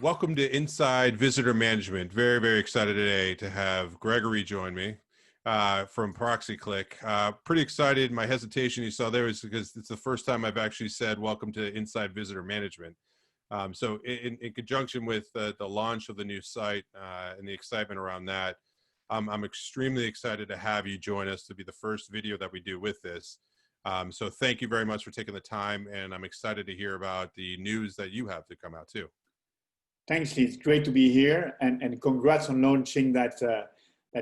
Welcome to Inside Visitor Management. Very, very excited today to have Gregory join me from Proxyclick. Pretty excited. My hesitation you saw there is because it's the first time I've actually said welcome to Inside Visitor Management. So in conjunction with the launch of the new site and the excitement around that, I'm extremely excited to have you join us to be the first video that we do with this. So thank you very much for taking the time, and I'm excited to hear about the news that you have to come out too. Thanks, Lee. It's great to be here, and congrats on launching that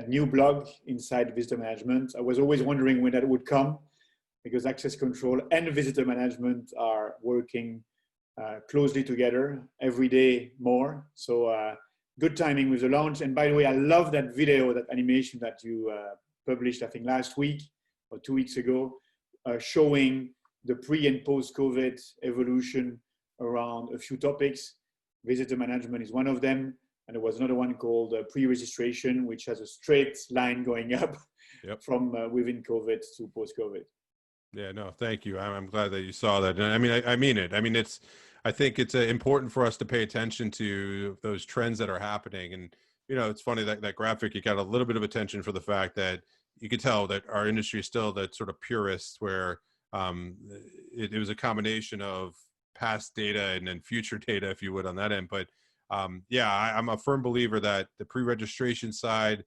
new blog inside visitor management. I was always wondering when that would come, because access control and visitor management are working closely together every day more. So good timing with the launch. And by the way, I love that video, that animation that you published, I think last week or 2 weeks ago, showing the pre and post-COVID evolution around a few topics. Visitor management is one of them, and there was another one called pre-registration, which has a straight line going up from within COVID to post-COVID. Yeah, no, thank you. I'm glad that you saw that. And I mean, I mean it. I mean, I think it's important for us to pay attention to those trends that are happening. And, you know, it's funny that graphic, you got a little bit of attention for the fact that you could tell that our industry is still that sort of purist where it was a combination of past data and then future data, if you would, on that end. But yeah, I'm a firm believer that the pre-registration side,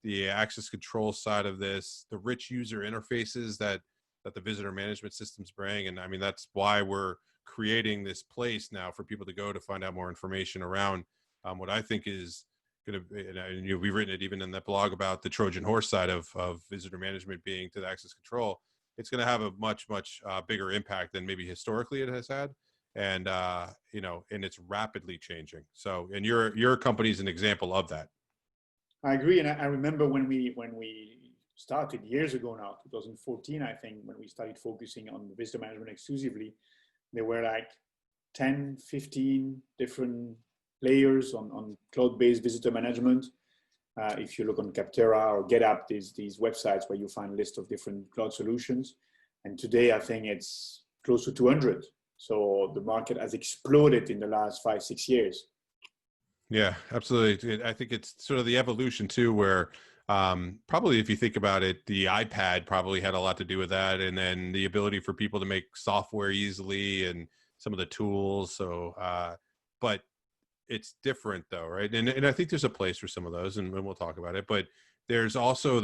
the access control side of this, the rich user interfaces that the visitor management systems bring, and I mean that's why we're creating this place now for people to go to find out more information around what I think is going to be, and we've written it even in that blog about the Trojan horse side of visitor management being to the access control. It's going to have a much bigger impact than maybe historically it has had. And you know, and it's rapidly changing. So, and your company is an example of that. I agree, and I remember when we started years ago now, 2014, I think, when we started focusing on visitor management exclusively, there were like 10, 15 different layers on cloud-based visitor management. If you look on Capterra or GetApp, these websites where you find a list of different cloud solutions. And today, I think it's close to 200. So the market has exploded in the last 5-6 years. Yeah, absolutely. I think it's sort of the evolution too, where probably if you think about it, the iPad probably had a lot to do with that. And then the ability for people to make software easily and some of the tools. So, but it's different though, right? And I think there's a place for some of those, and we'll talk about it. But there's also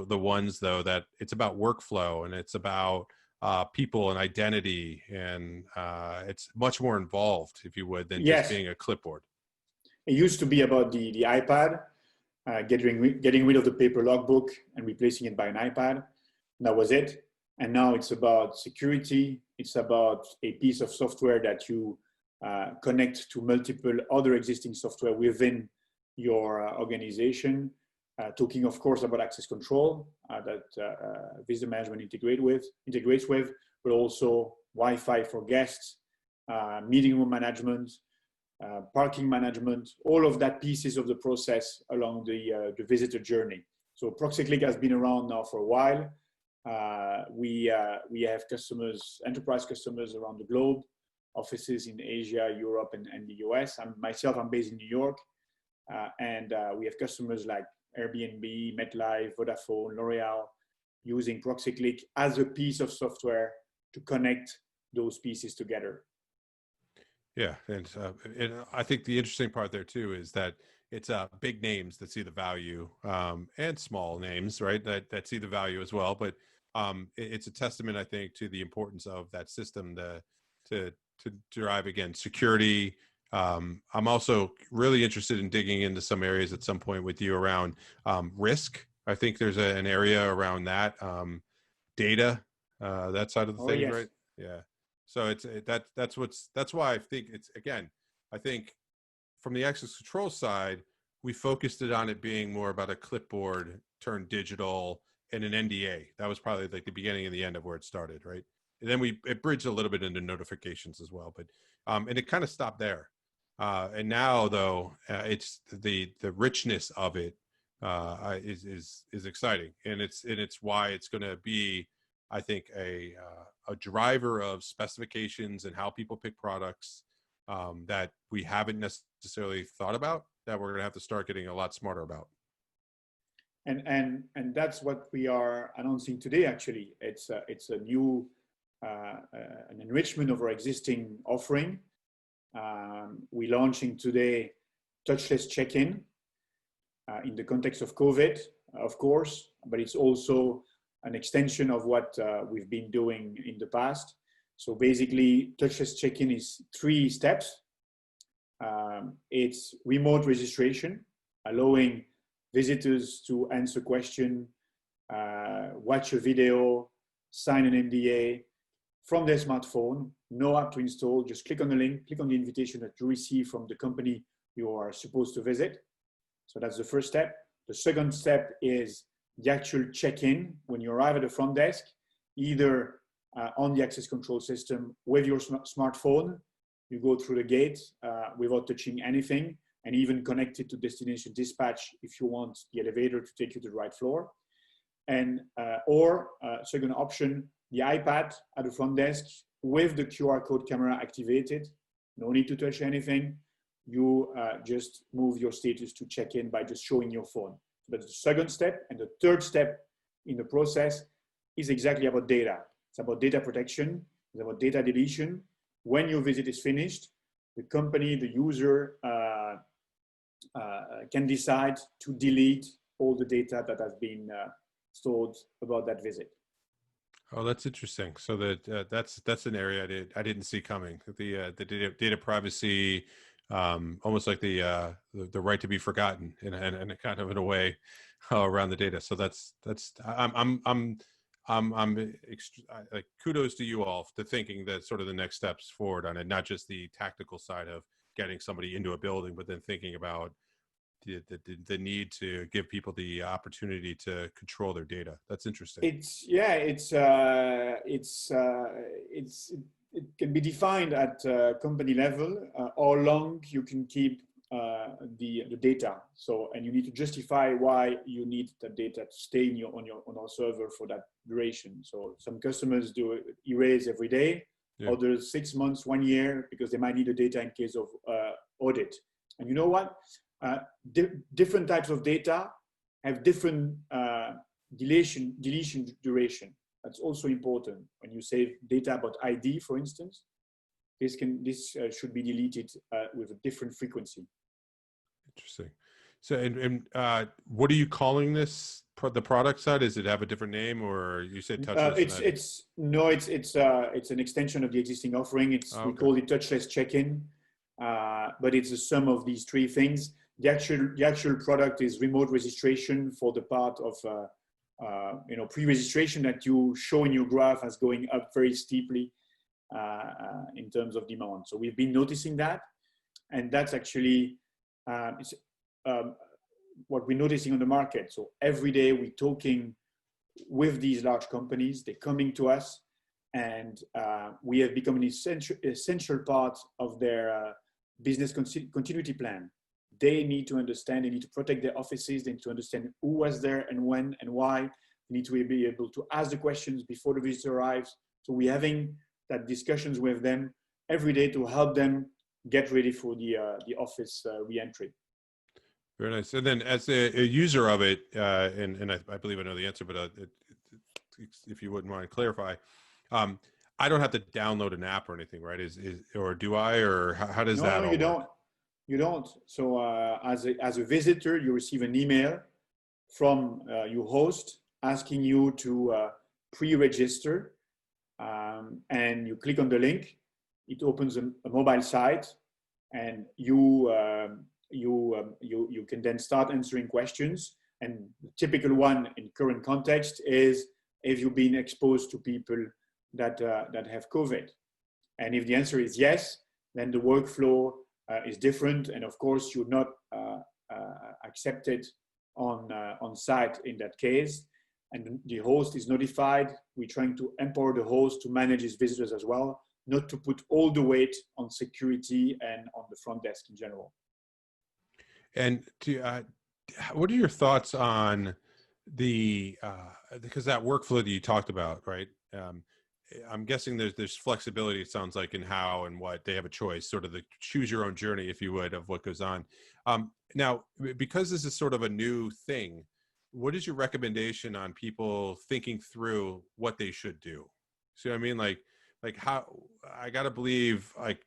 the ones though that it's about workflow and it's about people and identity, and it's much more involved, if you would, than just being a clipboard. It used to be about the iPad, getting rid of the paper logbook and replacing it by an iPad. That was it. And now it's about security. It's about a piece of software that you connect to multiple other existing software within your organization. Talking, of course, about access control that visitor management integrates with, but also Wi-Fi for guests, meeting room management, parking management, all of that pieces of the process along the visitor journey. So Proxyclick has been around now for a while. We have customers, enterprise customers around the globe, offices in Asia, Europe, and the US. I'm based in New York, and we have customers like Airbnb, MetLife, Vodafone, L'Oreal, using Proxyclick as a piece of software to connect those pieces together. Yeah, and I think the interesting part there too is that it's big names that see the value, and small names, right, that see the value as well. But it's a testament, I think, to the importance of that system to drive, again, security. I'm also really interested in digging into some areas at some point with you around risk. I think there's an area around that, data, that side of the thing, right? Yeah. So that's why I think it's, again, I think from the access control side, we focused it on it being more about a clipboard turned digital and an NDA. That was probably like the beginning and the end of where it started, right? And then it bridged a little bit into notifications as well, but and it kind of stopped there. And now though, it's the richness of it is exciting, and it's why it's going to be, I think, a driver of specifications and how people pick products, that we haven't necessarily thought about that we're going to have to start getting a lot smarter about? And that's what we are announcing today. Actually, it's a new an enrichment of our existing offering. We're launching today Touchless Check-in in the context of COVID, of course, but it's also an extension of what we've been doing in the past. So basically, Touchless Check-in is 3 steps. It's remote registration, allowing visitors to answer questions, watch a video, sign an NDA from their smartphone, no app to install, just click on the link, click on the invitation that you receive from the company you are supposed to visit. So that's the first step. The second step is the actual check-in when you arrive at the front desk, either on the access control system with your smartphone. You go through the gate without touching anything, and even connected to destination dispatch if you want the elevator to take you to the right floor. And or second option, the iPad at the front desk with the QR code camera activated. No need to touch anything. You just move your status to check in by just showing your phone. So that's the second step. And the third step in the process is exactly about data. It's about data protection. It's about data deletion. When your visit is finished, the company, the user can decide to delete all the data that has been stored about that visit. Oh, that's interesting. So that's an area I didn't see coming. The data privacy, almost like the right to be forgotten in a kind of in a way around the data. So like kudos to you all to thinking that sort of the next steps forward on it, not just the tactical side of getting somebody into a building, but then thinking about the need to give people the opportunity to control their data. That's interesting. It can be defined at company level how long you can keep the data. So, and you need to justify why you need the data to stay on our server for that duration. So some customers do erase every day, others 6 months, 1 year, because they might need the data in case of audit. And you know what? Different types of data have different deletion duration. That's also important. When you save data about ID, for instance, this should be deleted with a different frequency. Interesting. So, and what are you calling this? The product side? Does it have a different name, or you said touchless? It's an extension of the existing offering. We call it Touchless Check-in, but it's a sum of these 3 things. The actual product is remote registration for the part of pre-registration that you show in your graph as going up very steeply in terms of demand. So we've been noticing that, and that's actually what we're noticing on the market. So every day we're talking with these large companies. They're coming to us, and we have become an essential part of their business continuity plan. They need to understand, they need to protect their offices, they need to understand who was there and when and why. They need to be able to ask the questions before the visitor arrives. So we're having that discussions with them every day to help them get ready for the office re-entry. Very nice. And then as a user of it, and I believe I know the answer, but if you wouldn't mind to clarify, I don't have to download an app or anything, right? Or do I, or how does that all work? You don't. So as a visitor, you receive an email from your host asking you to pre-register, and you click on the link. It opens a mobile site, and you can then start answering questions. And the typical one in current context is, have you been exposed to people that have COVID? And if the answer is yes, then the workflow is different, and of course you're not accepted on site in that case, and the host is notified. We're trying to empower the host to manage his visitors as well, not to put all the weight on security and on the front desk in general. And what are your thoughts on because that workflow that you talked about, right? I'm guessing there's flexibility. It sounds like in how and what they have a choice, sort of the choose your own journey, if you would, of what goes on. Now, because this is sort of a new thing, what is your recommendation on people thinking through what they should do? See what I mean? Like how I got to believe like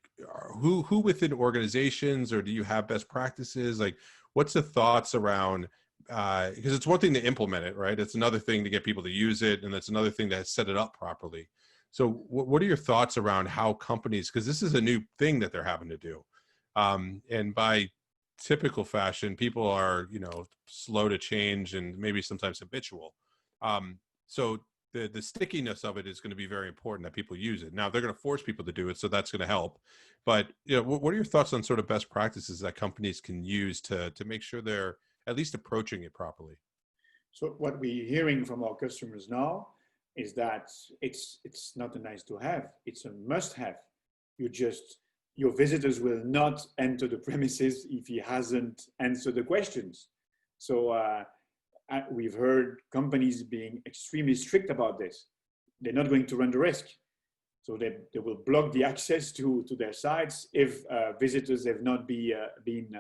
who within organizations, or do you have best practices? Like, what's the thoughts around? Because it's one thing to implement it, right? It's another thing to get people to use it, and that's another thing to set it up properly. So, what are your thoughts around how companies? Because this is a new thing that they're having to do, and by typical fashion, people are slow to change and maybe sometimes habitual. So the stickiness of it is going to be very important that people use it. Now they're going to force people to do it, so that's going to help. But what are your thoughts on sort of best practices that companies can use to make sure they're at least approaching it properly? So what we're hearing from our customers now is that it's not a nice to have, it's a must have. Your visitors will not enter the premises if he hasn't answered the questions. So we've heard companies being extremely strict about this. They're not going to run the risk. So they will block the access to their sites if visitors have not been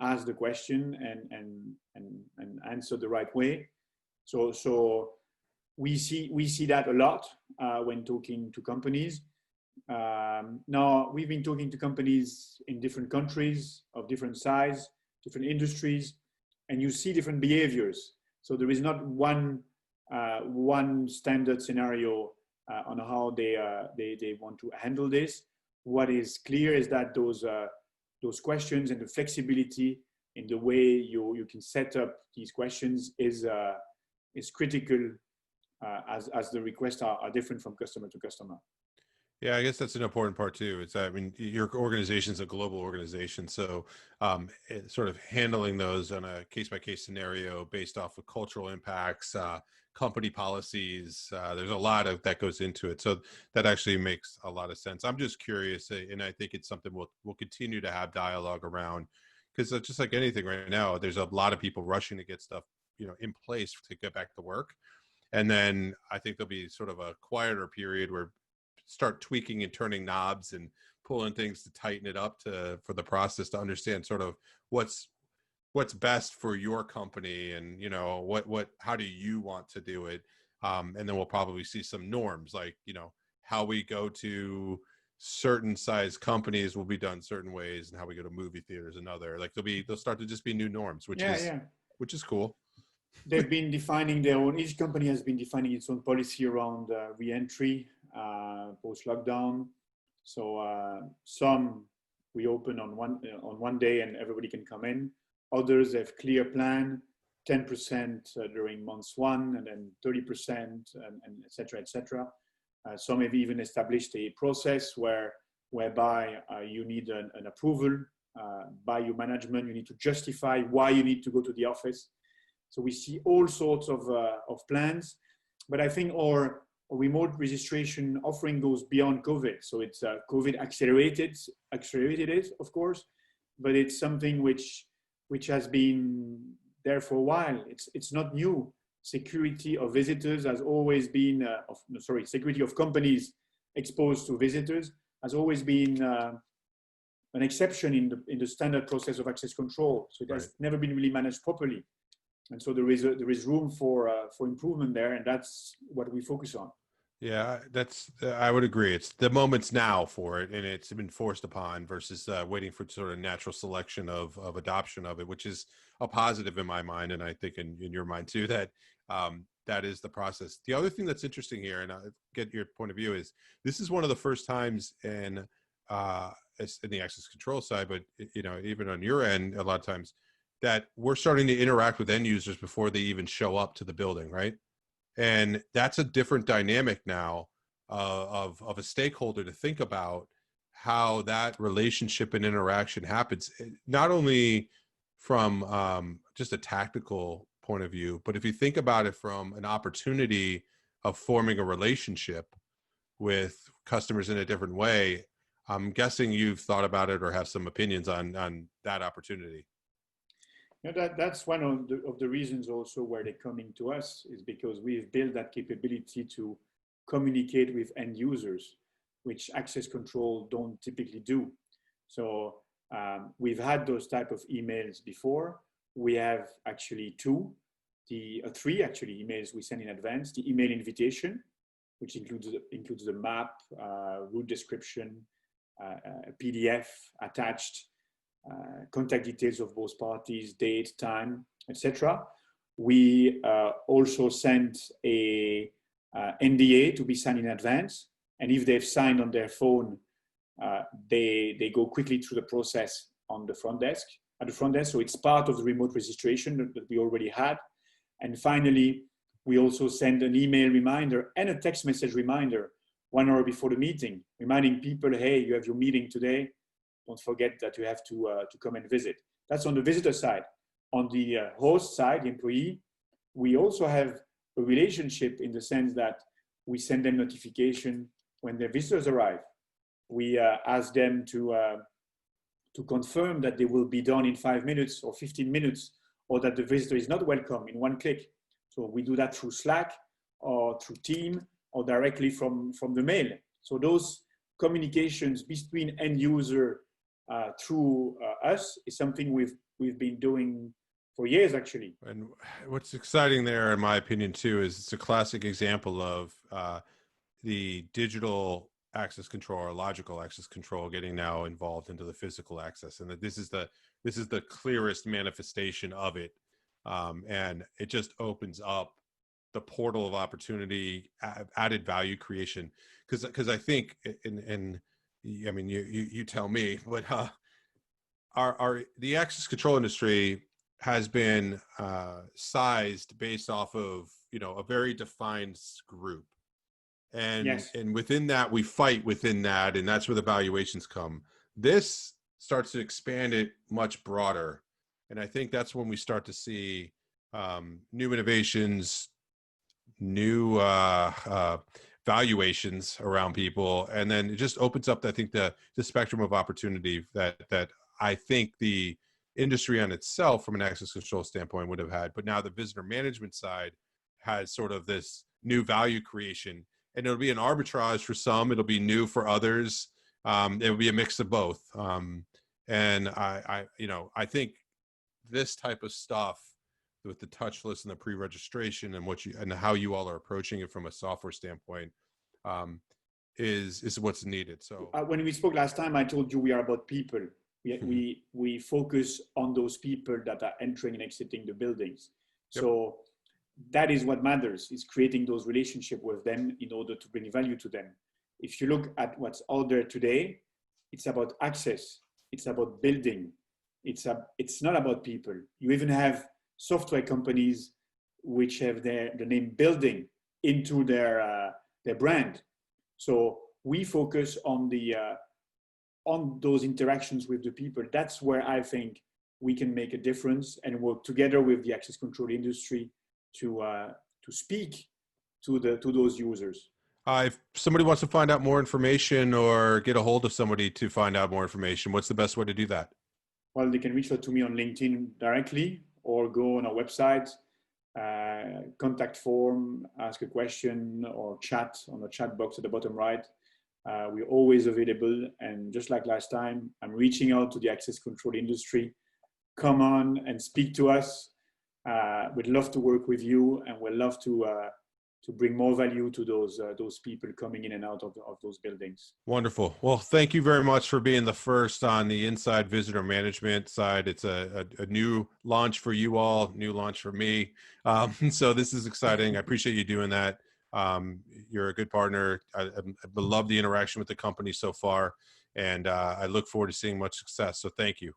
asked the question and answered the right way. So we see that a lot when talking to companies. Now, we've been talking to companies in different countries of different size, different industries, and you see different behaviors. So there is not one standard scenario on how they want to handle this. What is clear is that those questions and the flexibility in the way you can set up these questions is critical, as the requests are different from customer to customer. Yeah, I guess that's an important part too. It's, I mean, your organization's a global organization, so sort of handling those on a case by case scenario based off of cultural impacts, company policies. There's a lot of that goes into it, so that actually makes a lot of sense. I'm just curious, and I think it's something we'll continue to have dialogue around, because just like anything right now, there's a lot of people rushing to get stuff in place to get back to work, and then I think there'll be sort of a quieter period where start tweaking and turning knobs and pulling things to tighten it up for the process to understand sort of what's best for your company, and what how do you want to do it, and then we'll probably see some norms, like how we go to certain size companies will be done certain ways, and how we go to movie theaters another. Like they'll start to just be new norms, which is cool. They've been defining their own. Each company has been defining its own policy around re-entry post-lockdown. So some we open on one day and everybody can come in. Others have clear plan, 10% during months 1, and then 30%, and et cetera, et cetera. Some have even established a process whereby you need an approval by your management. You need to justify why you need to go to the office. So we see all sorts of plans, but I think our remote registration offering goes beyond COVID. So it's COVID accelerated it, of course, but it's something which has been there for a while. It's not new. Security of visitors has always been, security of companies exposed to visitors has always been an exception in the standard process of access control. So it has never been really managed properly. And so there is room for improvement there, and that's what we focus on. Yeah, I would agree. It's the moment's now for it, and it's been forced upon versus waiting for sort of natural selection of adoption of it, which is a positive in my mind, and I think in your mind too, that that is the process. The other thing that's interesting here, and I get your point of view, is this is one of the first times in the access control side, but even on your end, a lot of times that we're starting to interact with end users before they even show up to the building, right? And that's a different dynamic now of a stakeholder to think about how that relationship and interaction happens, not only from just a tactical point of view, but if you think about it from an opportunity of forming a relationship with customers in a different way. I'm guessing you've thought about it or have some opinions on that opportunity. That's one of the reasons also where they're coming to us, is because we've built that capability to communicate with end users, which access control don't typically do. So we've had those type of emails before. We have actually three actually emails we send in advance. The email invitation, which includes the map, route description, a PDF attached, contact details of both parties, date, time, etc. We also send a NDA to be signed in advance, and if they've signed on their phone, they go quickly through the process on the front desk. So it's part of the remote registration that we already had. And finally, we also send an email reminder and a text message reminder 1 hour before the meeting, reminding people, hey, you have your meeting today. Don't forget that you have to come and visit. That's on the visitor side. On the host side, the employee, we also have a relationship in the sense that we send them notification when their visitors arrive. We ask them to confirm that they will be done in 5 minutes or 15 minutes, or that the visitor is not welcome in one click. So we do that through Slack or through Team or directly from the mail. So those communications between end user through us is something we've been doing for years, actually. And what's exciting there, in my opinion, too, is it's a classic example of the digital access control or logical access control getting now involved into the physical access, and that this is the clearest manifestation of it, and it just opens up the portal of opportunity, added value creation. Because I think, and I mean, you tell me, but the access control industry has been sized based off of a very defined group. And Yes. and within that, we fight within that, and that's where the valuations come. This starts to expand it much broader, and I think that's when we start to see new innovations, new valuations around people, and then it just opens up, I think, the spectrum of opportunity that I think the industry on itself, from an access control standpoint, would have had. But now the visitor management side has sort of this new value creation. And it'll be an arbitrage for some. It'll be new for others. It'll be a mix of both. And I think this type of stuff with the touchless and the pre-registration and how you all are approaching it from a software standpoint is what's needed. So when we spoke last time, I told you we are about people. We focus on those people that are entering and exiting the buildings. Yep. So that is what matters, is creating those relationships with them in order to bring value to them. If you look at what's out there today, it's about access, it's about building, it's not about people. You even have software companies which have the name building into their brand. So we focus on those interactions with the people. That's where I think we can make a difference and work together with the access control industry to speak to those users. If somebody wants to find out more information or get a hold of somebody to find out more information, what's the best way to do that? Well, they can reach out to me on LinkedIn directly, or go on our website, contact form, ask a question, or chat on the chat box at the bottom right. We're always available. And just like last time, I'm reaching out to the access control industry. Come on and speak to us. We'd love to work with you, and we'd love to bring more value to those people coming in and out of those buildings. Wonderful. Well, thank you very much for being the first on the inside visitor management side. It's a new launch for you all, new launch for me. So this is exciting. I appreciate you doing that. You're a good partner. I love the interaction with the company so far, and I look forward to seeing much success. So thank you.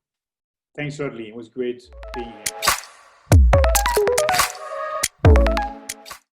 Thanks, Rodley. It was great being here.